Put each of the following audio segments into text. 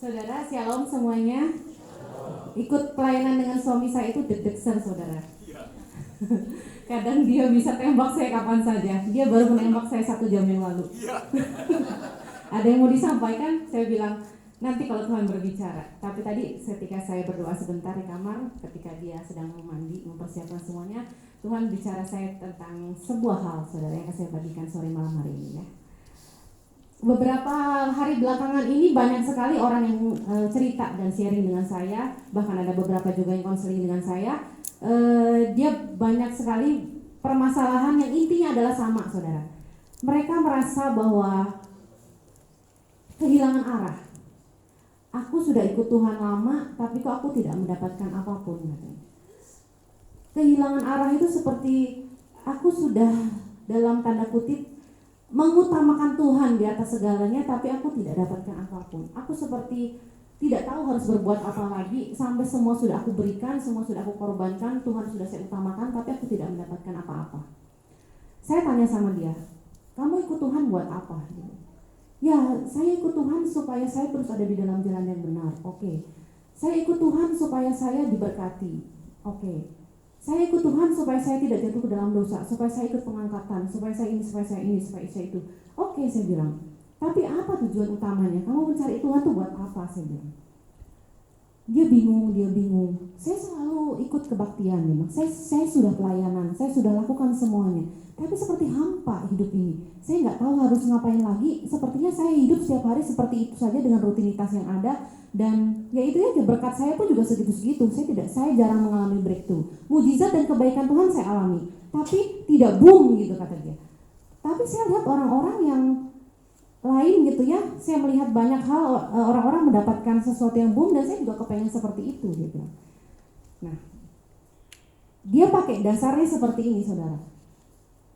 Saudara, shalom semuanya. Ikut pelayanan dengan suami saya itu deg-degan, saudara. Kadang dia bisa tembak saya kapan saja. Dia baru menembak saya 1 jam yang lalu. Ada yang mau disampaikan? Saya bilang, nanti kalau Tuhan berbicara. Tapi tadi ketika saya berdoa sebentar di kamar, ketika dia sedang mandi, mempersiapkan semuanya, Tuhan bicara saya tentang sebuah hal, saudara, yang saya bagikan sore malam hari ini ya. Beberapa hari belakangan ini banyak sekali orang yang cerita dan sharing dengan saya, bahkan ada beberapa juga yang konseling dengan saya. Dia banyak sekali permasalahan yang intinya adalah sama, saudara. Mereka merasa bahwa kehilangan arah. Aku sudah ikut Tuhan lama, tapi kok aku tidak mendapatkan apapun, katanya. Kehilangan arah itu seperti aku sudah dalam tanda kutip mengutamakan Tuhan di atas segalanya, tapi aku tidak dapatkan apapun. Aku seperti tidak tahu harus berbuat apa lagi, sampai semua sudah aku berikan, semua sudah aku korbankan, Tuhan sudah saya utamakan, tapi aku tidak mendapatkan apa-apa. Saya tanya sama dia, kamu ikut Tuhan buat apa? Ya, saya ikut Tuhan supaya saya terus ada di dalam jalan yang benar. Oke. Saya ikut Tuhan supaya saya diberkati. Oke. Saya ikut Tuhan supaya saya tidak jatuh ke dalam dosa, supaya saya ikut pengangkatan, supaya saya ini, supaya saya ini, supaya saya itu. Oke, saya bilang. Tapi apa tujuan utamanya? Kamu mencari Tuhan tuh buat apa? Saya bilang. Dia bingung. Saya selalu ikut kebaktian memang. Saya sudah pelayanan, saya sudah lakukan semuanya. Tapi seperti hampa hidup ini. Saya nggak tahu harus ngapain lagi. Sepertinya saya hidup setiap hari seperti itu saja dengan rutinitas yang ada. Dan ya itu aja, berkat saya pun juga segitu-segitu. Saya jarang mengalami breakthrough. Mujizat dan kebaikan Tuhan saya alami, tapi tidak boom gitu kata dia. Tapi saya lihat orang-orang yang lain gitu ya, saya melihat banyak hal orang-orang mendapatkan sesuatu yang boom, dan saya juga kepengen seperti itu gitu. Nah, dia pakai dasarnya seperti ini, saudara.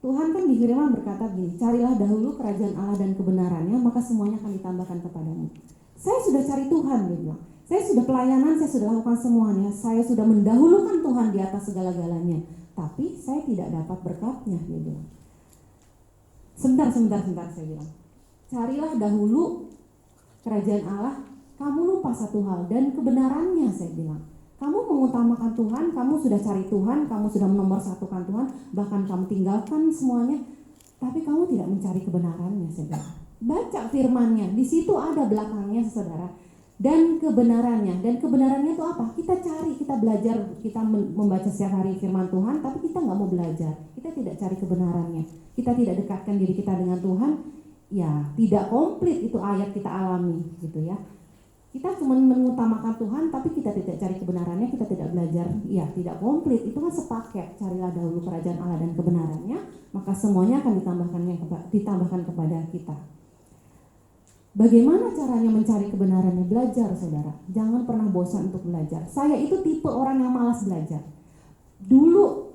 Tuhan kan di firman berkata gini, carilah dahulu kerajaan Allah dan kebenarannya, maka semuanya akan ditambahkan kepadamu. Saya sudah cari Tuhan, dia bilang. Saya sudah pelayanan, saya sudah lakukan semuanya, saya sudah mendahulukan Tuhan di atas segala-galanya, tapi saya tidak dapat berkatnya, dia bilang. Sebentar, saya bilang. Carilah dahulu kerajaan Allah, kamu lupa satu hal, dan kebenarannya, saya bilang. Kamu mengutamakan Tuhan, kamu sudah cari Tuhan, kamu sudah menomorsatukan Tuhan, bahkan kamu tinggalkan semuanya, tapi kamu tidak mencari kebenarannya, saya bilang. Baca firman-Nya, di situ ada belakangnya, saudara. Dan kebenarannya itu apa? Kita cari, kita belajar, kita membaca setiap hari firman Tuhan, tapi kita nggak mau belajar, kita tidak cari kebenarannya, kita tidak dekatkan diri kita dengan Tuhan, ya tidak komplit itu ayat kita alami, gitu ya. Kita cuma mengutamakan Tuhan, tapi kita tidak cari kebenarannya, kita tidak belajar, ya tidak komplit. Itu kan sepaket, carilah dahulu kerajaan Allah dan kebenarannya, maka semuanya akan ditambahkan kepada kita. Bagaimana caranya mencari kebenarannya? Belajar, saudara. Jangan pernah bosan untuk belajar. Saya itu tipe orang yang malas belajar. Dulu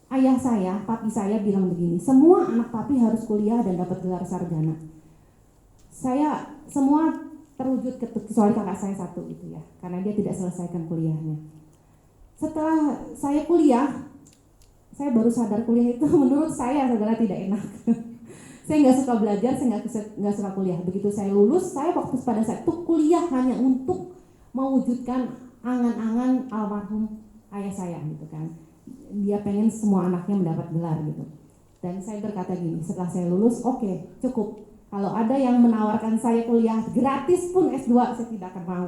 ayah saya, papi saya bilang begini, semua anak papi harus kuliah dan dapat gelar sarjana. Saya semua terwujud kecuali kakak saya satu gitu ya, karena dia tidak selesaikan kuliahnya. Setelah saya kuliah, saya baru sadar kuliah itu menurut saya, saudara, tidak enak. Saya nggak suka belajar, saya nggak suka kuliah. Begitu saya lulus, saya pada saat itu kuliah hanya untuk mewujudkan angan-angan almarhum ayah saya gitu kan. Dia pengen semua anaknya mendapat gelar gitu. Dan saya berkata gini, setelah saya lulus, oke, cukup. Kalau ada yang menawarkan saya kuliah gratis pun S2, saya tidak akan mau.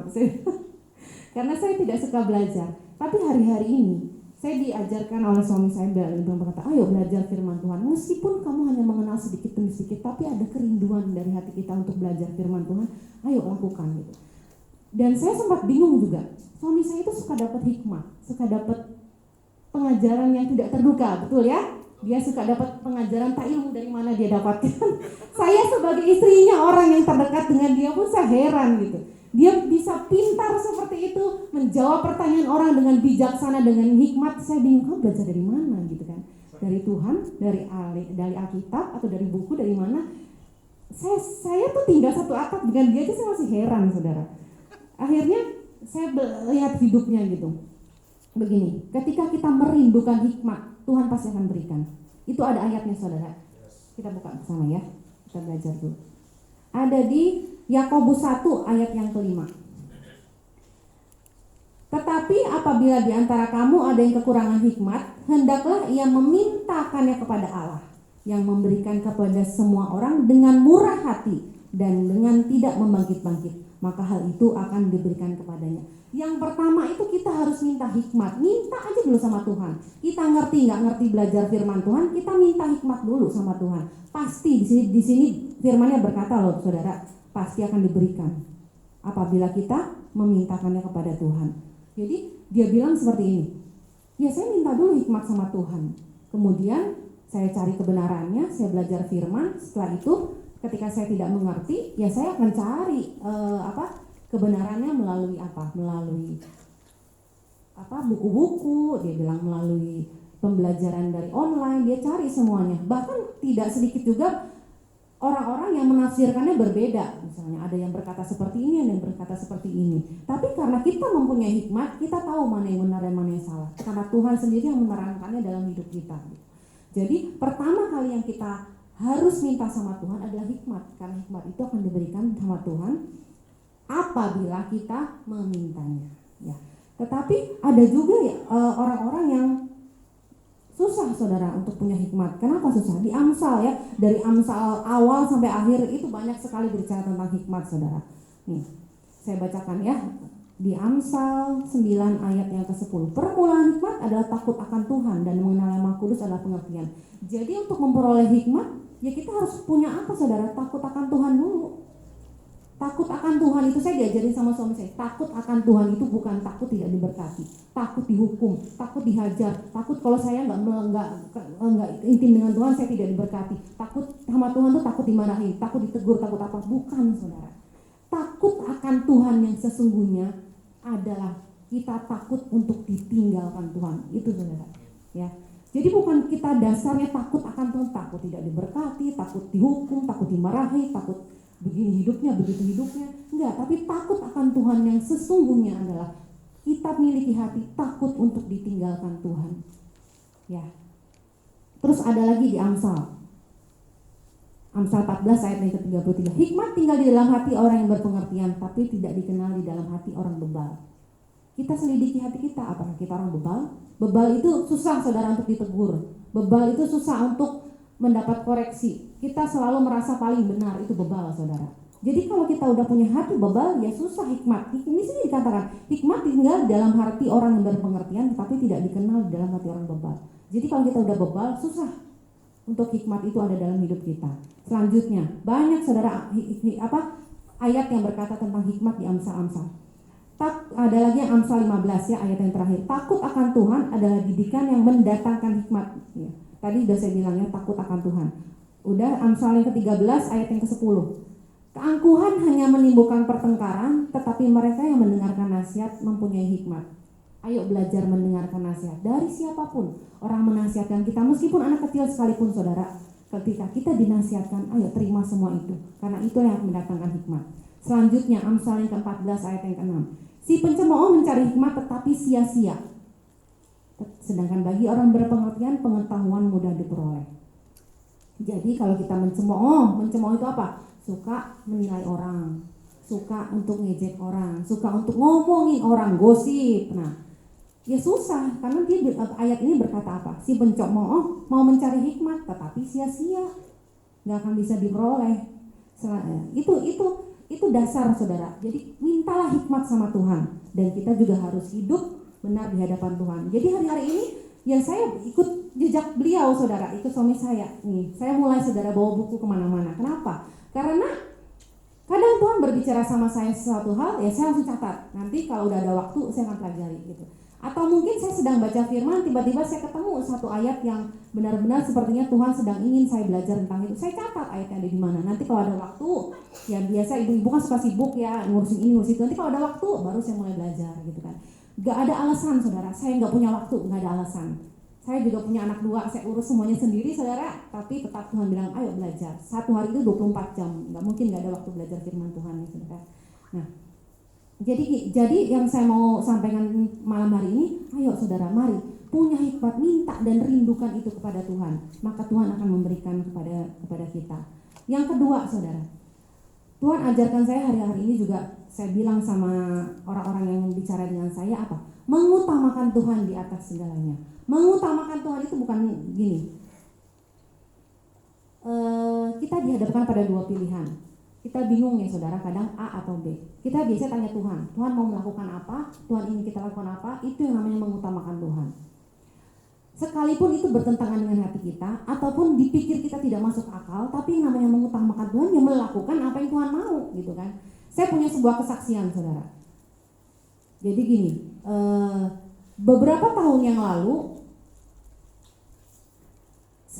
Karena saya tidak suka belajar. Tapi hari-hari ini saya diajarkan oleh suami saya dan berkata, ayo belajar firman Tuhan. Meskipun kamu hanya mengenal sedikit demi sedikit, tapi ada kerinduan dari hati kita untuk belajar firman Tuhan, ayo lakukan gitu. Dan saya sempat bingung juga. Suami saya itu suka dapat hikmah, suka dapat pengajaran yang tidak terduga, betul ya? Dia suka dapat pengajaran, tak ilmu dari mana dia dapatkan. Saya sebagai istrinya, orang yang terdekat dengan dia pun saya heran gitu. Dia bisa pintar seperti itu, menjawab pertanyaan orang dengan bijaksana, dengan hikmat. Saya bingung, kamu belajar dari mana gitu kan? Dari Tuhan, dari Alkitab, atau dari buku, dari mana? Saya tuh tinggal satu atap dengan dia aja, saya masih heran, saudara. Akhirnya saya lihat hidupnya gitu. Begini, ketika kita merindukan hikmat, Tuhan pasti akan berikan. Itu ada ayatnya, saudara. Kita buka bersama ya, kita belajar dulu. Ada di Yakobus 1 ayat yang kelima. Tetapi apabila di antara kamu ada yang kekurangan hikmat, hendaklah ia memintakannya kepada Allah, yang memberikan kepada semua orang dengan murah hati dan dengan tidak membangkit-bangkit, maka hal itu akan diberikan kepadanya. Yang pertama itu kita harus minta hikmat. Minta aja dulu sama Tuhan. Kita ngerti nggak ngerti belajar firman Tuhan, kita minta hikmat dulu sama Tuhan. Pasti di sini firman-Nya berkata loh saudara, pasti akan diberikan apabila kita memintakannya kepada Tuhan. Jadi dia bilang seperti ini, ya saya minta dulu hikmat sama Tuhan, kemudian saya cari kebenarannya, saya belajar firman. Setelah itu ketika saya tidak mengerti, ya saya akan cari kebenarannya melalui buku-buku. Dia bilang melalui pembelajaran dari online, dia cari semuanya. Bahkan tidak sedikit juga orang-orang yang menafsirkannya berbeda. Misalnya ada yang berkata seperti ini, ada yang berkata seperti ini. Tapi karena kita mempunyai hikmat, kita tahu mana yang benar dan mana yang salah. Karena Tuhan sendiri yang menerangkannya dalam hidup kita. Jadi pertama kali yang kita harus minta sama Tuhan adalah hikmat. Karena hikmat itu akan diberikan sama Tuhan apabila kita memintanya. Ya. Tetapi ada juga orang-orang yang susah saudara untuk punya hikmat. Kenapa susah? Di Amsal ya, dari Amsal awal sampai akhir itu banyak sekali berbicara tentang hikmat saudara. Nih, saya bacakan ya. Di Amsal 9 ayat yang ke-10. Permulaan hikmat adalah takut akan Tuhan dan mengenal Maha Kudus adalah pengertian. Jadi untuk memperoleh hikmat, ya kita harus punya apa saudara? Takut akan Tuhan dulu. Takut akan Tuhan itu saya diajarin sama suami saya. Takut akan Tuhan itu bukan takut tidak diberkati, takut dihukum, takut dihajar, takut kalau saya nggak intim dengan Tuhan saya tidak diberkati. Takut sama Tuhan itu takut dimarahin, takut ditegur, takut apa? Bukan saudara. Takut akan Tuhan yang sesungguhnya adalah kita takut untuk ditinggalkan Tuhan. Itu saudara. Ya. Jadi bukan kita dasarnya takut akan Tuhan, takut tidak diberkati, takut dihukum, takut dimarahi, takut begini hidupnya, begitu hidupnya. Enggak, tapi takut akan Tuhan yang sesungguhnya adalah kita miliki hati takut untuk ditinggalkan Tuhan. Ya. Terus ada lagi di Amsal 14 ayat yang ke-33. Hikmat tinggal di dalam hati orang yang berpengertian, tapi tidak dikenal di dalam hati orang bebal. Kita selidiki hati kita, apakah kita orang bebal? Bebal itu susah saudara untuk ditegur. Bebal itu susah untuk mendapat koreksi. Kita selalu merasa paling benar, itu bebal saudara. Jadi kalau kita udah punya hati bebal, ya susah hikmat. Ini sini dikatakan hikmat tinggal dalam hati orang yang berpengertian, tapi tidak dikenal di dalam hati orang bebal. Jadi kalau kita udah bebal, susah untuk hikmat itu ada dalam hidup kita. Selanjutnya banyak saudara ayat yang berkata tentang hikmat di Amsal. Ada lagi yang Amsal 15 ya, ayat yang terakhir. Takut akan Tuhan adalah didikan yang mendatangkan hikmat. Ya. Tadi udah saya bilangnya takut akan Tuhan. Udah Amsal yang ke-13 ayat yang ke-10. Keangkuhan hanya menimbulkan pertengkaran, tetapi mereka yang mendengarkan nasihat mempunyai hikmat. Ayo belajar mendengarkan nasihat dari siapapun. Orang menasihatkan kita, meskipun anak kecil sekalipun saudara. Ketika kita dinasihatkan, ayo terima semua itu. Karena itu yang mendatangkan hikmat. Selanjutnya Amsal yang ke-14 ayat yang ke-6. Si pencemooh mencari hikmat tetapi sia-sia. Sedangkan bagi orang berpengertian pengetahuan mudah diperoleh. Jadi kalau kita mencemooh itu apa? Suka menilai orang, suka untuk ngejek orang, suka untuk ngomongin orang, gosip. Nah, ya susah karena ayat ini berkata apa? Si pencemooh mau mencari hikmat tetapi sia-sia, nggak akan bisa diperoleh. Itu dasar saudara. Jadi mintalah hikmat sama Tuhan dan kita juga harus hidup benar di hadapan Tuhan. Jadi hari-hari ini ya saya ikut jejak beliau saudara, ikut suami saya. Nih, saya mulai saudara bawa buku kemana-mana. Kenapa? Karena kadang Tuhan berbicara sama saya sesuatu hal, ya saya langsung catat. Nanti kalau udah ada waktu saya akan pelajari gitu. Atau mungkin saya sedang baca firman, tiba-tiba saya ketemu satu ayat yang benar-benar sepertinya Tuhan sedang ingin saya belajar tentang itu. Saya catat ayatnya ada di mana. Nanti kalau ada waktu, ya biasa ibu-ibu kan suka sibuk ya ngurusin ini ngurusin itu. Nanti kalau ada waktu baru saya mulai belajar gitu kan. Gak ada alasan saudara, saya gak punya waktu, gak ada alasan. Saya juga punya anak 2, saya urus semuanya sendiri saudara. Tapi tetap Tuhan bilang ayo belajar. Satu hari itu 24 jam, gak mungkin gak ada waktu belajar firman Tuhan ya saudara. Nah, jadi yang saya mau sampaikan malam hari ini, ayo saudara mari punya hikmat, minta dan rindukan itu kepada Tuhan. Maka Tuhan akan memberikan kepada kita. Yang kedua saudara, Tuhan ajarkan saya hari-hari ini juga, saya bilang sama orang-orang yang bicara dengan saya apa? Mengutamakan Tuhan di atas segalanya. Mengutamakan Tuhan itu bukan gini. Kita dihadapkan pada dua pilihan. Kita bingung ya saudara, kadang A atau B. Kita biasa tanya Tuhan, Tuhan mau melakukan apa? Tuhan ingin kita lakukan apa? Itu yang namanya mengutamakan Tuhan. Sekalipun itu bertentangan dengan hati kita, ataupun dipikir kita tidak masuk akal, tapi yang namanya mengutamakan Tuhan, yang melakukan apa yang Tuhan mau, gitu kan. Saya punya sebuah kesaksian, saudara. Jadi gini, beberapa tahun yang lalu,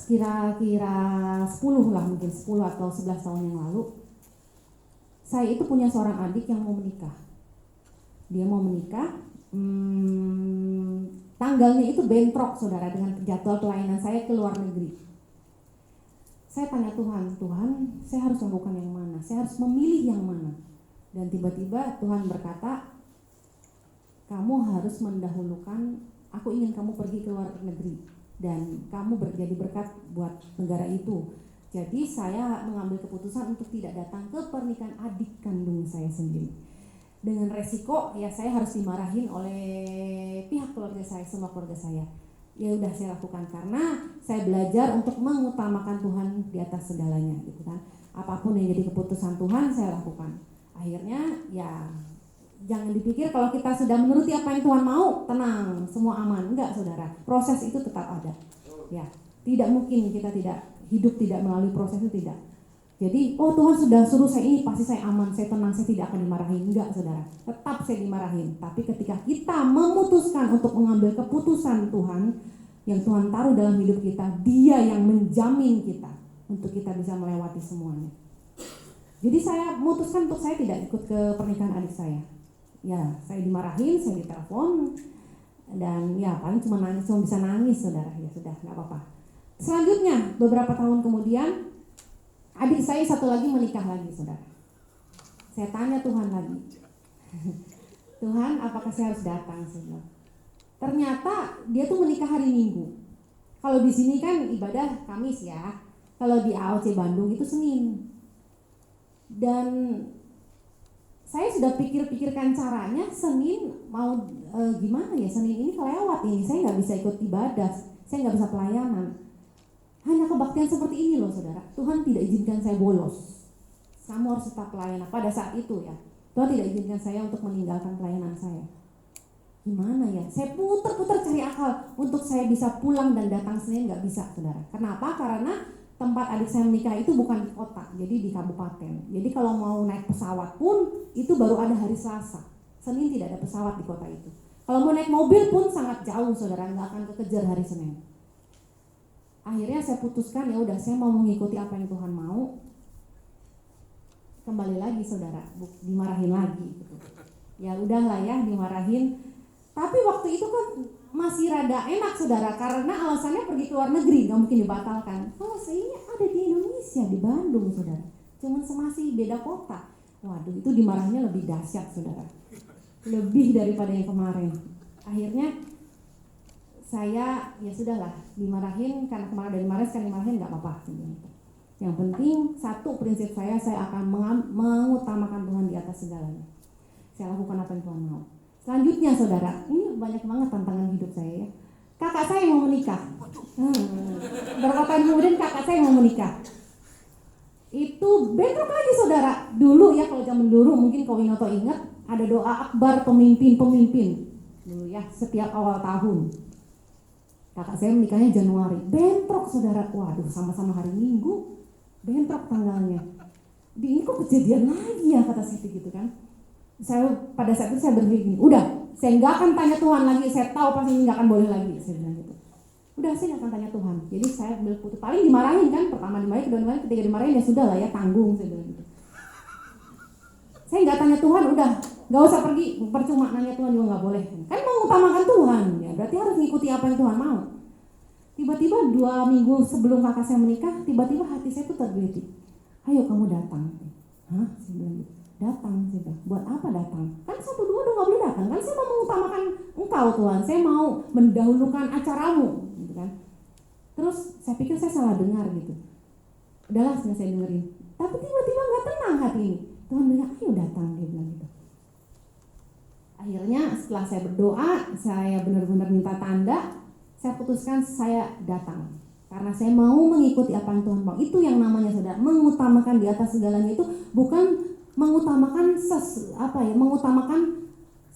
kira-kira 10 lah, mungkin 10 atau 11 tahun yang lalu, saya itu punya seorang adik yang mau menikah. Dia mau menikah, tanggalnya itu bentrok saudara dengan jadwal pelayanan saya ke luar negeri. Saya tanya Tuhan, saya harus melakukan yang mana? Saya harus memilih yang mana? Dan tiba-tiba Tuhan berkata, kamu harus mendahulukan, aku ingin kamu pergi ke luar negeri dan kamu jadi berkat buat negara itu. Jadi saya mengambil keputusan untuk tidak datang ke pernikahan adik kandung saya sendiri. Dengan resiko ya saya harus dimarahin oleh pihak keluarga saya, semua keluarga saya. Ya udah saya lakukan karena saya belajar untuk mengutamakan Tuhan di atas segalanya, gitu kan. Apapun yang jadi keputusan Tuhan saya lakukan. Akhirnya ya jangan dipikir kalau kita sudah menuruti apa yang Tuhan mau, tenang, semua aman. Enggak saudara, proses itu tetap ada. Ya, tidak mungkin kita hidup tidak melalui proses itu, tidak. Jadi, Tuhan sudah suruh saya ini, pasti saya aman, saya tenang, saya tidak akan dimarahin. Enggak saudara, tetap saya dimarahin. Tapi ketika kita memutuskan untuk mengambil keputusan Tuhan, yang Tuhan taruh dalam hidup kita, Dia yang menjamin kita untuk kita bisa melewati semuanya. Jadi saya memutuskan untuk saya tidak ikut ke pernikahan adik saya. Ya, saya dimarahin, saya ditelepon, dan ya paling cuma bisa nangis saudara. Ya sudah, nggak apa-apa. Selanjutnya, beberapa tahun kemudian, adik saya satu lagi menikah lagi, saudara. Saya tanya Tuhan lagi, Tuhan, apakah saya harus datang? Saudara? Ternyata dia tuh menikah hari Minggu. Kalau di sini kan ibadah Kamis ya. Kalau di AOC Bandung itu Senin. Dan saya sudah pikirkan caranya Senin mau gimana ya, Senin ini kelewat ini, saya nggak bisa ikut ibadah, saya nggak bisa pelayanan. Hanya kebaktian seperti ini loh saudara, Tuhan tidak izinkan saya bolos. Kamu harus tetap pelayanan pada saat itu ya. Tuhan tidak izinkan saya untuk meninggalkan pelayanan saya. Gimana ya? Saya putar-putar cari akal untuk saya bisa pulang dan datang Senin, nggak bisa saudara. Kenapa? Karena tempat adik saya menikah itu bukan di kota, jadi di kabupaten. Jadi kalau mau naik pesawat pun itu baru ada hari Selasa. Senin tidak ada pesawat di kota itu. Kalau mau naik mobil pun sangat jauh saudara, nggak akan kekejar hari Senin. Akhirnya saya putuskan ya udah saya mau mengikuti apa yang Tuhan mau. Kembali lagi saudara, dimarahin lagi gitu. Ya udahlah ya, dimarahin. Tapi waktu itu kan masih rada enak saudara, karena alasannya pergi ke luar negeri, nggak mungkin dibatalkan. Kalau saya ini ada di Indonesia, di Bandung saudara, cuman semasih beda kota. Waduh, itu dimarahinnya lebih dahsyat saudara, lebih daripada yang kemarin. Akhirnya saya ya sudahlah dimarahin, karena kemarin udah dimarahin, sekarang dimarahin nggak apa-apa. Yang penting satu prinsip saya akan mengutamakan Tuhan di atas segalanya. Saya lakukan apa yang Tuhan mau. Selanjutnya saudara, ini banyak banget tantangan hidup saya ya. Kakak saya mau menikah. Beberapa tahun kemudian kakak saya mau menikah. Itu bentrok lagi saudara. Dulu ya, kalau zaman dulu mungkin Kak Winoto ingat, ada doa akbar pemimpin-pemimpin dulu ya, setiap awal tahun. Kakak saya menikahnya Januari, bentrok saudara. Waduh, sama-sama hari Minggu, bentrok tanggalnya. Ini kok kejadian lagi ya, kata saya gitu kan. Saya pada saat itu saya berpikir gini, udah, saya nggak akan tanya Tuhan lagi, saya tahu pasti ini nggak akan boleh lagi, saya bilang gitu. Udah, saya nggak akan tanya Tuhan. Jadi saya ambil putus, paling dimarahin kan, pertama dimarahin, kedua dimarahin, ketiga dimarahin, ya sudah lah ya, tanggung, saya bilang gitu. Saya nggak tanya Tuhan, udah, nggak usah pergi, percuma nanya Tuhan juga nggak boleh. Kan mau utamakan Tuhan, ya berarti harus mengikuti apa yang Tuhan mau. Tiba-tiba 2 minggu sebelum kakak saya menikah, tiba-tiba hati saya tuh tergelitik. Ayo kamu datang. Hah? Saya bilang gitu. Datang, saya bilang. Buat apa datang? Kan 1, 2 udah nggak boleh datang. Kan saya mau mengutamakan Engkau Tuhan. Saya mau mendahulukan acaramu, gitu kan. Terus saya pikir saya salah dengar gitu. Udahlah, saya dengerin. Tapi tiba-tiba nggak tenang hati ini. Tuhan bilang, ayo datang, dia bilang gitu. Akhirnya setelah saya berdoa, saya benar-benar minta tanda, saya putuskan saya datang. Karena saya mau mengikuti apa yang Tuhan mau. Itu yang namanya saudara, mengutamakan di atas segalanya itu bukan mengutamakan mengutamakan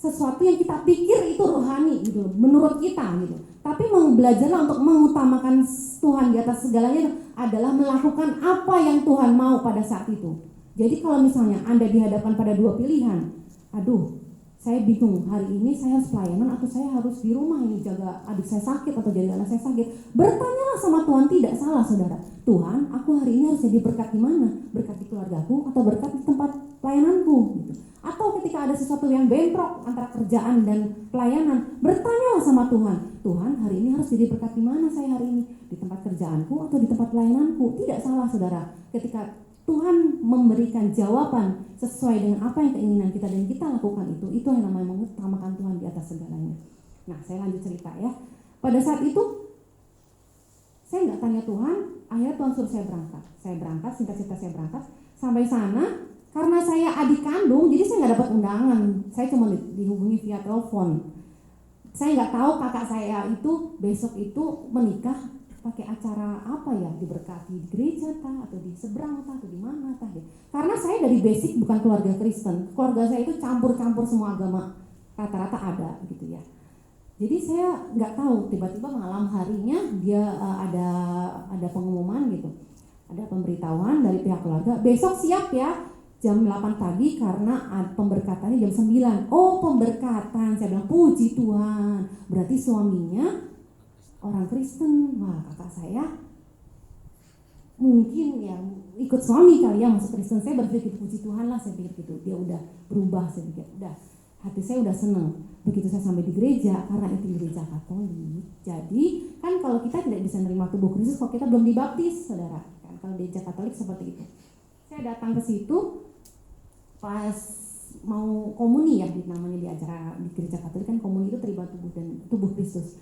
sesuatu yang kita pikir itu rohani gitu, menurut kita gitu. Tapi belajarlah untuk mengutamakan Tuhan di atas segalanya adalah melakukan apa yang Tuhan mau pada saat itu. Jadi kalau misalnya Anda dihadapkan pada dua pilihan, aduh, saya bingung, hari ini saya harus pelayanan atau saya harus di rumah ini jaga adik saya sakit atau jaga anak saya sakit. Bertanyalah sama Tuhan, tidak salah saudara. Tuhan, aku hari ini harus jadi berkat di mana? Berkat di keluargaku atau berkat di tempat pelayananku gitu. Atau ketika ada sesuatu yang bentrok antara kerjaan dan pelayanan, bertanyalah sama Tuhan. Tuhan, hari ini harus jadi berkat di mana saya hari ini? Di tempat kerjaanku atau di tempat pelayananku? Tidak salah saudara. Ketika Tuhan memberikan jawaban sesuai dengan apa yang keinginan kita dan kita lakukan itu yang namanya mengutamakan Tuhan di atas segalanya. Nah, saya lanjut cerita ya. Pada saat itu saya nggak tanya Tuhan, akhirnya Tuhan suruh saya berangkat. Saya berangkat, singkat cerita saya berangkat. Sampai sana, karena saya adik kandung, jadi saya nggak dapat undangan. Saya cuma dihubungi via telepon. Saya nggak tahu kakak saya itu besok itu menikah pakai acara apa ya, diberkati di gereja atau di seberang atau di mana ya. Karena saya dari basic bukan keluarga Kristen, keluarga saya itu campur-campur semua agama, rata-rata ada gitu ya. Jadi saya nggak tahu, tiba-tiba malam harinya dia ada pengumuman gitu, ada pemberitahuan dari pihak keluarga, besok siap ya jam 8 pagi karena pemberkatannya jam 9. Oh, pemberkatan, saya bilang puji Tuhan, berarti suaminya orang Kristen. Wah, kakak saya mungkin ya ikut suami kali ya masuk Kristen. Saya berpikir puji Tuhan lah, saya pikir gitu. Dia udah berubah, saya pikir udah, hati saya udah seneng. Begitu saya sampai di gereja, karena itu gereja Katolik. Jadi kan kalau kita tidak bisa menerima tubuh Kristus kalau kita belum dibaptis, saudara. Kan kalau di gereja Katolik seperti itu. Saya datang ke situ pas mau komuni ya, namanya di acara di gereja Katolik kan komuni itu terlibat tubuh Kristus.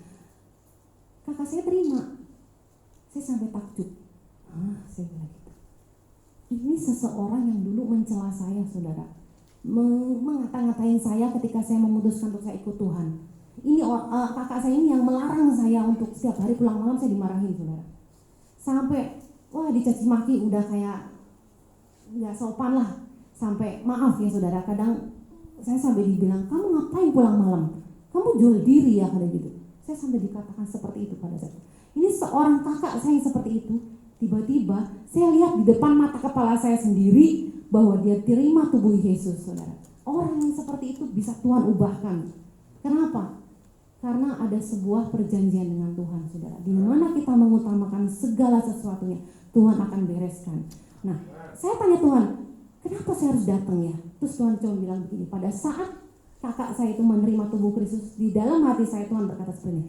Kakak saya terima, saya sampai takjub. Saya bilang gitu. Ini seseorang yang dulu mencela saya, saudara, mengata-ngatain saya ketika saya memutuskan untuk saya ikut Tuhan. Ini kakak saya ini yang melarang saya untuk setiap hari pulang malam saya dimarahin, saudara. Sampai dicaci maki udah kayak nggak sopan lah. Sampai maaf ya saudara, kadang saya sampai dibilang, kamu ngapain pulang malam? Kamu jual diri ya, kayak gitu. Saya sampai dikatakan seperti itu pada saat itu. Ini seorang kakak saya yang seperti itu. Tiba-tiba saya lihat di depan mata kepala saya sendiri bahwa dia terima tubuh Yesus, saudara. Orang yang seperti itu bisa Tuhan ubahkan. Kenapa? Karena ada sebuah perjanjian dengan Tuhan, saudara. Di mana kita mengutamakan segala sesuatunya, Tuhan akan bereskan. Nah, saya tanya Tuhan, kenapa saya harus datang ya? Terus Tuhan cuma bilang begini, pada saat kakak saya itu menerima tubuh Kristus, di dalam hati saya Tuhan berkata seperti ini,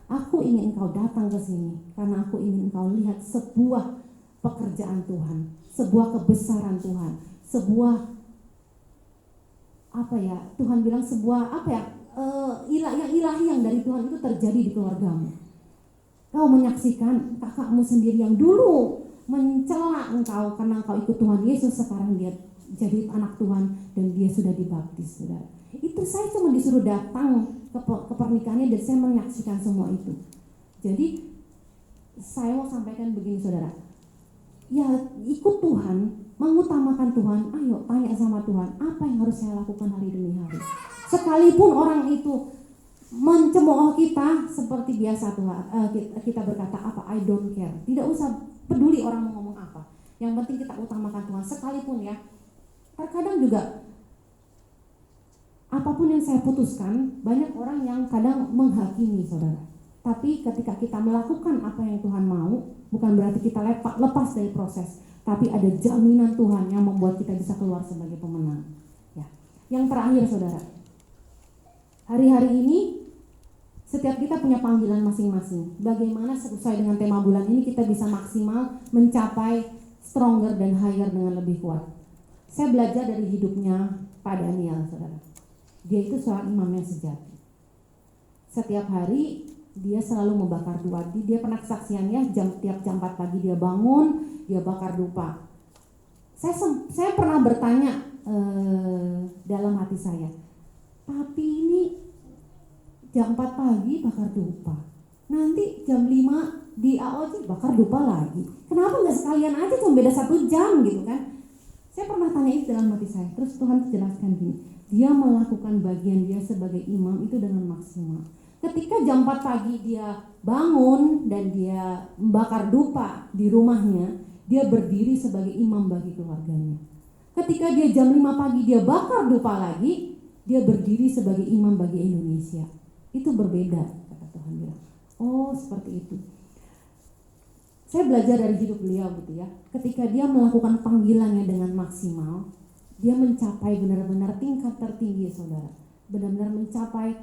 aku ingin engkau datang ke sini karena aku ingin engkau lihat sebuah pekerjaan Tuhan, sebuah kebesaran Tuhan, sebuah Tuhan bilang sebuah yang ilahi yang dari Tuhan itu terjadi di keluargamu. Kau menyaksikan kakakmu sendiri yang dulu mencela engkau karena engkau ikut Tuhan Yesus, sekarang dia jadi anak Tuhan dan dia sudah dibaptis, saudara. Itu saya cuma disuruh datang ke pernikahannya dan saya menyaksikan semua itu. Jadi saya mau sampaikan begini, saudara. Ya, ikut Tuhan, mengutamakan Tuhan. Ayo tanya sama Tuhan, apa yang harus saya lakukan hari demi hari. Sekalipun orang itu mencemooh kita seperti biasa, Tuhan, kita berkata apa, I don't care. Tidak usah peduli orang mau ngomong apa. Yang penting kita utamakan Tuhan. Sekalipun ya, terkadang juga apapun yang saya putuskan, banyak orang yang kadang menghakimi, saudara. Tapi ketika kita melakukan apa yang Tuhan mau, bukan berarti kita lepas dari proses, tapi ada jaminan Tuhan yang membuat kita bisa keluar sebagai pemenang. Ya. Yang terakhir, saudara, hari-hari ini setiap kita punya panggilan masing-masing. Bagaimana sesuai dengan tema bulan ini kita bisa maksimal mencapai stronger dan higher dengan lebih kuat. Saya belajar dari hidupnya Pak Daniel, saudara. Dia itu seorang imam yang sejati. Setiap hari dia selalu membakar dupa. Dia pernah kesaksiannya tiap jam 4 pagi dia bangun, dia bakar dupa. Saya pernah bertanya dalam hati saya, tapi ini jam 4 pagi bakar dupa, nanti jam 5 di AOJ bakar dupa lagi. Kenapa nggak sekalian aja, cuma beda 1 jam gitu kan? Saya pernah tanya itu dalam hati saya. Terus Tuhan jelaskan gini, dia melakukan bagian dia sebagai imam itu dengan maksimal. Ketika jam 4 pagi dia bangun dan dia membakar dupa di rumahnya, dia berdiri sebagai imam bagi keluarganya. Ketika dia jam 5 pagi dia bakar dupa lagi, dia berdiri sebagai imam bagi Indonesia. Itu berbeda, kata Tuhan bilang. Oh, seperti itu. Saya belajar dari hidup beliau gitu ya. Ketika dia melakukan panggilannya dengan maksimal, dia mencapai benar-benar tingkat tertinggi, saudara. Benar-benar mencapai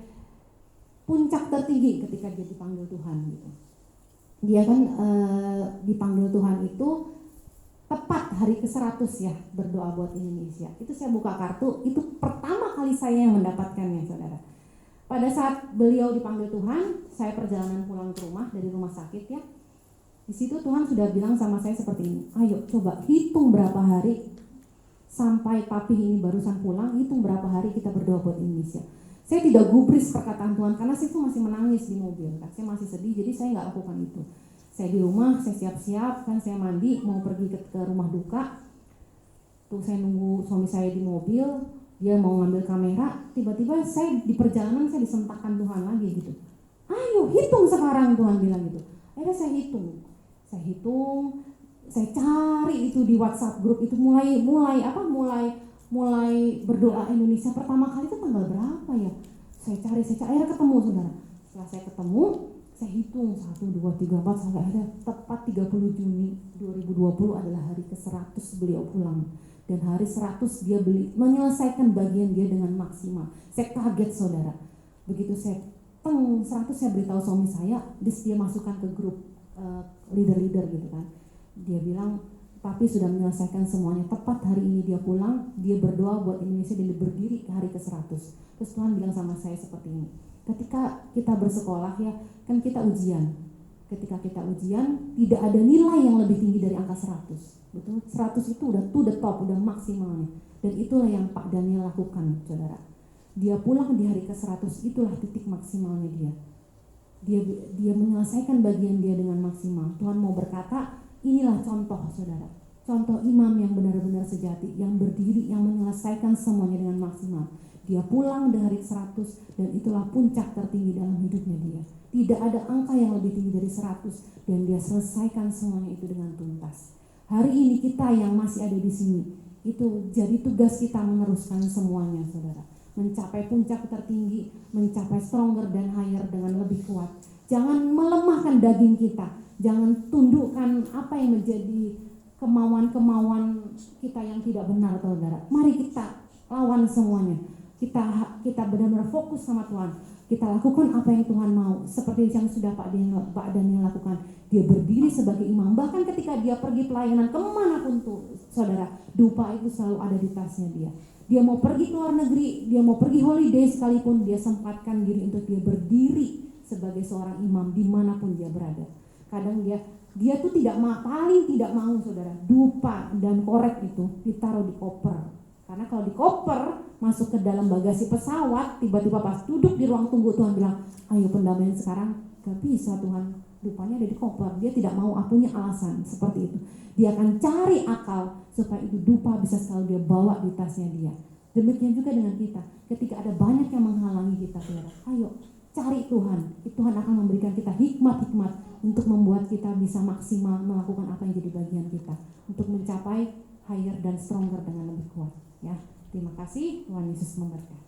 puncak tertinggi ketika dia dipanggil Tuhan gitu. Dia kan dipanggil Tuhan itu tepat hari ke-100 ya, berdoa buat Indonesia. Itu saya buka kartu, itu pertama kali saya yang mendapatkannya, saudara. Pada saat beliau dipanggil Tuhan, saya perjalanan pulang ke rumah dari rumah sakit ya. Di situ Tuhan sudah bilang sama saya seperti ini, ayo coba hitung berapa hari sampai papi ini barusan pulang, hitung berapa hari kita berdoa buat Indonesia. Saya tidak gubris perkataan Tuhan karena saya itu masih menangis di mobil, saya masih sedih, jadi saya nggak lakukan itu. Saya di rumah, saya siap-siap, kan saya mandi, mau pergi ke rumah duka. Tuh saya nunggu suami saya di mobil, dia mau ngambil kamera, tiba-tiba saya di perjalanan saya disentakkan Tuhan lagi gitu. Ayo hitung sekarang, Tuhan bilang gitu. Akhirnya saya hitung, saya cari itu di WhatsApp grup itu mulai berdoa Indonesia pertama kali itu tanggal berapa ya? Saya cari, akhirnya ketemu, saudara. Setelah saya ketemu, saya hitung 1, 2, 3, 4 sampai akhirnya tepat 30 Juni 2020 adalah hari ke-100 beliau pulang. Dan hari 100 dia menyelesaikan bagian dia dengan maksimal. Saya kaget, saudara. Begitu saya 100 saya beritahu suami saya, dia masukkan ke grup leader-leader gitu kan. Dia bilang, papi sudah menyelesaikan semuanya. Tepat hari ini dia pulang, dia berdoa buat Indonesia dan dia berdiri ke hari ke-100. Terus Tuhan bilang sama saya seperti ini, ketika kita bersekolah ya, kan kita ujian. Ketika kita ujian, tidak ada nilai yang lebih tinggi dari angka 100. Betul? 100 itu udah to the top, udah maksimalnya. Dan itulah yang Pak Daniel lakukan, saudara. Dia pulang di hari ke-100, itulah titik maksimalnya dia. Dia menyelesaikan bagian dia dengan maksimal. Tuhan mau berkata, inilah contoh, saudara. Contoh imam yang benar-benar sejati, yang berdiri, yang menyelesaikan semuanya dengan maksimal. Dia pulang di hari 100 dan itulah puncak tertinggi dalam hidupnya dia. Tidak ada angka yang lebih tinggi dari 100 dan dia selesaikan semuanya itu dengan tuntas. Hari ini kita yang masih ada di sini, itu jadi tugas kita meneruskan semuanya, saudara. Mencapai puncak tertinggi, mencapai stronger dan higher dengan lebih kuat. Jangan melemahkan daging kita, jangan tundukkan apa yang menjadi kemauan-kemauan kita yang tidak benar, saudara. Mari kita lawan semuanya. Kita benar-benar fokus sama Tuhan. Kita lakukan apa yang Tuhan mau. Seperti yang sudah Pak Daniel lakukan. Dia berdiri sebagai imam. Bahkan ketika dia pergi pelayanan kemanapun tuh, saudara, dupa itu selalu ada di tasnya dia. Dia mau pergi ke luar negeri, dia mau pergi holiday sekalipun, dia sempatkan diri untuk dia berdiri sebagai seorang imam dimanapun dia berada. Kadang dia tuh paling tidak mau, saudara, dupa dan korek itu ditaruh di koper. Karena kalau di koper masuk ke dalam bagasi pesawat, tiba-tiba pas duduk di ruang tunggu Tuhan bilang, ayo pendamaian sekarang, gak bisa Tuhan, dupanya ada di koper. Dia tidak mau, punya alasan seperti itu. Dia akan cari akal supaya itu dupa bisa selalu dia bawa di tasnya dia. Demikian juga dengan kita, ketika ada banyak yang menghalangi kita, saudara, ayo cari Tuhan. Tuhan akan memberikan kita hikmat-hikmat untuk membuat kita bisa maksimal melakukan apa yang jadi bagian kita untuk mencapai higher dan stronger dengan lebih kuat. Ya, terima kasih. Tuhan Yesus memberkati.